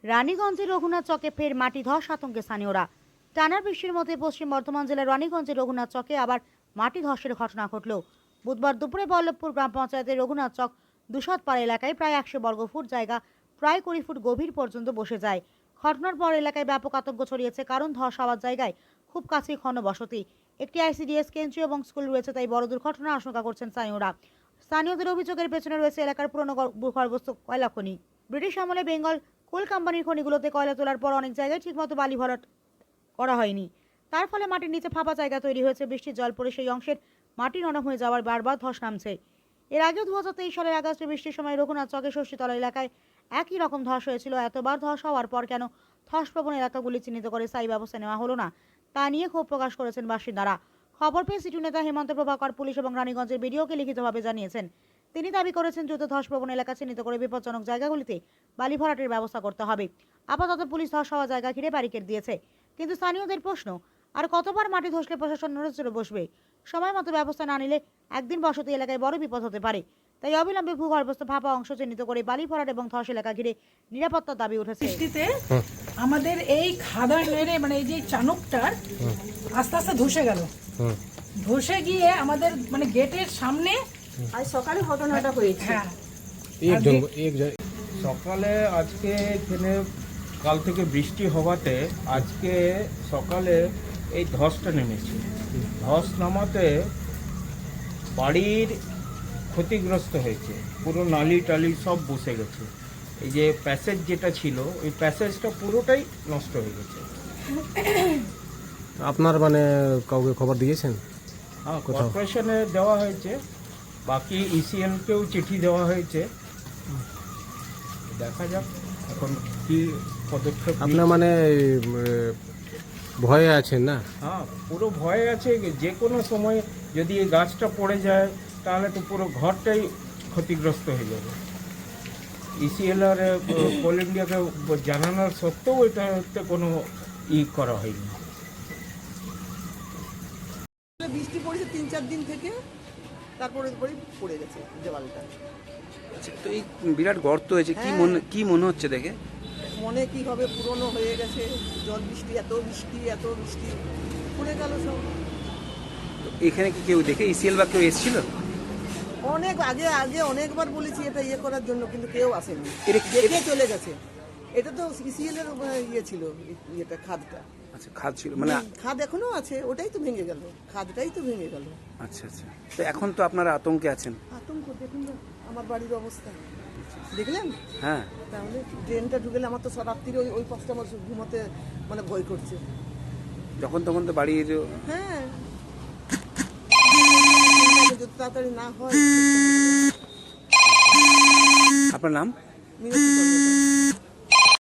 রানীগঞ্জের রঘুনাথ চকে ফের মাটি ধস আতঙ্কে স্থানীয়রা। টানা বৃষ্টির মধ্যে পশ্চিম বর্ধমান জেলার রানীগঞ্জের রঘুনাথ চকে আবার মাটি ধসের ঘটনা ঘটল। বুধবার দুপুরে বল্লভপুর গ্রাম পঞ্চায়েতের রঘুনাথ চক দুসাদপাড়া এলাকায় প্রায় 100 বর্গফুট জায়গা প্রায় 20 ফুট গভীর পর্যন্ত বসে যায়। ঘটনার পর এলাকায় ব্যাপক আতঙ্ক ছড়িয়েছে, কারণ ধস হওয়ার জায়গায় খুব কাছেই ঘনবসতি, একটি আইসিডিএস কেন্দ্র এবং স্কুল রয়েছে, তাই বড় দুর্ঘটনার আশঙ্কা করছেন স্থানীয়রা। স্থানীয়দের অভিযোগের পেছনে রয়েছে এলাকার পুরনো ভূগর্ভস্থ কয়লা খনি। ব্রিটিশ আমলে বেঙ্গল কোল কোম্পানির খনিগুলোতে কয়লা তোলার পর অনেক জায়গায় ঠিকমতো বালি ভরাট করা হয়নি, তার ফলে মাটির নিচে ফাঁপা জায়গা তৈরি হয়েছে। বৃষ্টির জল পড়ে সেই অংশের মাটি নরম হয়ে যাওয়ার বারবার ধস নামছে। এর আগেও 2023 সালের আগস্টে বৃষ্টির সময় রঘুনাথ চকে ষষ্ঠীতলা এলাকায় একই রকম ধস হয়েছিল। এতবার ধস হওয়ার পর কেন ধসপ্রবণ এলাকাগুলি চিহ্নিত করে স্থায়ী ব্যবস্থা নেওয়া হলো না, তা নিয়ে ক্ষোভ প্রকাশ করেছেন বাসিন্দারা। খবর পেয়ে সিটু নেতা হেমন্ত প্রভাকর পুলিশ এবং রানীগঞ্জের বিডিওকে লিখিতভাবে জানিয়েছেন। তিনি দাবি করেছেন, দ্রুত ধসপ্রবণ এলাকা চিহ্নিত করে বিপজ্জনক জায়গাগুলিতে বালি ভরাটের ব্যবস্থা করতে হবে। আপাতত পুলিশ ধস হওয়া জায়গা ঘিরে ব্যারিকেড দিয়েছে, কিন্তু স্থানীয়দের প্রশ্ন, আর কতবার মাটি ধসলে প্রশাসন নড়েচড়ে বসবে? সময় মতো ব্যবস্থা না নিলে একদিন বসতি এলাকায় বড় বিপদ হতে পারে। তাই অবিলম্বে ভূগর্ভস্থ ফাঁপা অংশ চিহ্নিত করে বালি ভরাট এবং ধস এলাকা ঘিরে নিরাপত্তার দাবি উঠেছে। আমাদের এই খাদা নেড়ে মানে এই যে চানকটার আস্তে আস্তে ধসে গেল, ধসে গিয়ে আমাদের মানে গেটের সামনে আজ সকালে ঘটনাটা হয়েছে। হ্যাঁ, সকালে আজকে এখানে কাল থেকে বৃষ্টি হওয়াতে আজকে সকালে এই ধসটা নেমেছে। ধস নামাতে বাড়ির ক্ষতিগ্রস্ত হয়েছে, পুরো নালি টালি সব বসে গেছে। এই যে প্যাসেজ যেটা ছিল ওই প্যাসেজটা পুরোটাই নষ্ট হয়ে গেছে। আপনার মানে কাউকে খবর দিয়েছেন? হ্যাঁ, কর্পোরেশনে দেওয়া হয়েছে, বাকি ইসিএলকেও চিঠি দেওয়া হয়েছে। দেখা যাক এখন কি পদক্ষেপ। আপনার মানে ভয়ে আছেন না? হ্যাঁ, পুরো ভয় আছে, যে কোনো সময় যদি এই গাছটা পড়ে যায় তাহলে তো পুরো ঘরটাই ক্ষতিগ্রস্ত হয়ে যাবে। ইসিএল আর কোল ইন্ডিয়াকে জানানোর সত্ত্বেও এটাতে কোনো করা হয়নি। বৃষ্টি পড়েছে 3-4 দিন থেকে, তারপরে পড়ে গেছে দেওয়ালটা। আচ্ছা, তো এই বিরাট গর্ত হয়েছে, কি মনে হচ্ছে দেখে? মনে কি হবে, পুরনো হয়ে গেছে, জল বৃষ্টি এত বৃষ্টি পড়ে গেল সব। এখানে কি কেউ দেখে ইসিএল বা কেউ এসেছিল? অনেক আগে অনেকবার বলেছি এটা করার জন্য, কিন্তু কেউ আসেনি, দেখে চলে গেছে। এটা তো ইসিএল এর ছিল, এটা খাদটা। আচ্ছা, খাদ ছিল মানে? খাদ এখনো আছে, ওটাই তো ভেঙে গেল, খাদটাই তো ভেঙে গেল। আচ্ছা আচ্ছা, তো এখন তো আপনারা আতঙ্কে আছেন? আতঙ্ক দেখুন না আমার বাড়ির অবস্থা, দেখলেন? হ্যাঁ, তাহলে ট্রেনটা ঢুকেলে আমার তো রাত্রিরে ওই পাশটা আমার ঘুমোতে মানে ভয় করছে। যখন তখন তো বাড়ির। হ্যাঁ, যদি তাড়াতাড়ি না হয়। আপনার নাম? মিনতি কর্মকার।